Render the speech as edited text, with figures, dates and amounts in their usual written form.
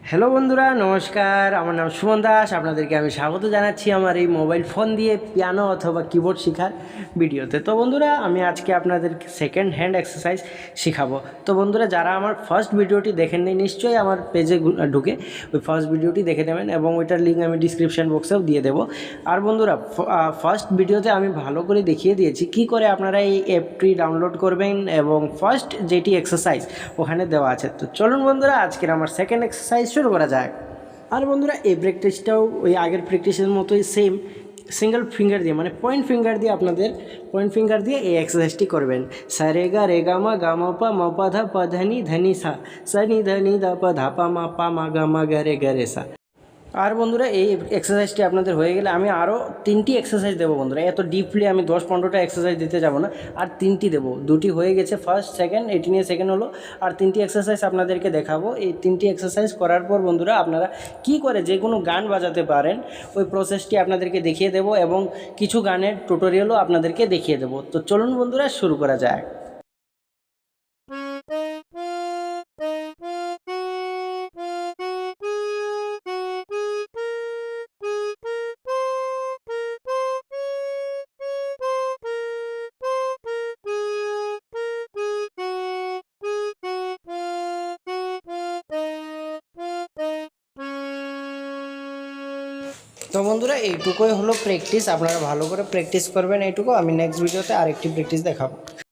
Hello বন্ধুরা, নমস্কার। আমার নাম সুমন দাস। আপনাদেরকে আমি স্বাগত জানাচ্ছি আমার এই মোবাইল ফোন দিয়ে পিয়ানো অথবা কিবোর্ড শেখার ভিডিওতে। তো বন্ধুরা, আমি আজকে আপনাদেরকে সেকেন্ড হ্যান্ড এক্সারসাইজ শেখাবো। তো বন্ধুরা, যারা আমার ফার্স্ট ভিডিওটি দেখেননি নিশ্চয়ই আমার পেজে ঢুকে ওই ফার্স্ট ভিডিওটি দেখে নেবেন এবং ওইটার লিঙ্ক আমি ডিসক্রিপশান বক্সেও দিয়ে দেবো। আর বন্ধুরা, ফার্স্ট ভিডিওতে আমি ভালো করে দেখিয়ে দিয়েছি কী করে আপনারা এই অ্যাপটি ডাউনলোড করবেন এবং ফার্স্ট যেটি এক্সারসাইজ ওখানে দেওয়া আছে। তো চলুন বন্ধুরা, আজকের আমার সেকেন্ড এক্সারসাইজ শুরু করা যাক। আর বন্ধুরা, এই প্র্যাকটিসটাও ওই আগের প্র্যাকটিসের মতোই সেম সিঙ্গেল ফিঙ্গার দিয়ে, মানে পয়েন্ট ফিঙ্গার দিয়ে, আপনাদের পয়েন্ট ফিঙ্গার দিয়ে এই এক্সারসাইজটি করবেন। সা রে গা মা পা ধা পা ধনি ধনি সা নি ধনি ধা পা মা গা রে সা। আর বন্ধুরা, এই এক্সারসাইজটি আপনাদের হয়ে গেলে আমি আরও 3টি এক্সারসাইজ দেবো। বন্ধুরা, এত ডিপলি আমি 10-15টা এক্সারসাইজ দিতে যাব না, আর 3টি দেবো। 2টি হয়ে গেছে, ফার্স্ট সেকেন্ড, এটি নিয়ে সেকেন্ড হলো, আর 3টি এক্সারসাইজ আপনাদেরকে দেখাবো। এই 3টি এক্সারসাইজ করার পর বন্ধুরা, আপনারা কি করে যে কোনো গান বাজাতে পারেন ওই প্রসেসটি আপনাদেরকে দেখিয়ে দেবো এবং কিছু গানের টিউটোরিয়ালও আপনাদেরকে দেখিয়ে দেবো। তো চলুন বন্ধুরা, শুরু করা যাক। তো বন্ধুরা, এইটুকুই হলো প্র্যাকটিস। আপনারা ভালো করে প্র্যাকটিস করবেন। এইটুকু আমি নেক্সট ভিডিওতে আরেকটি প্র্যাকটিস দেখাবো।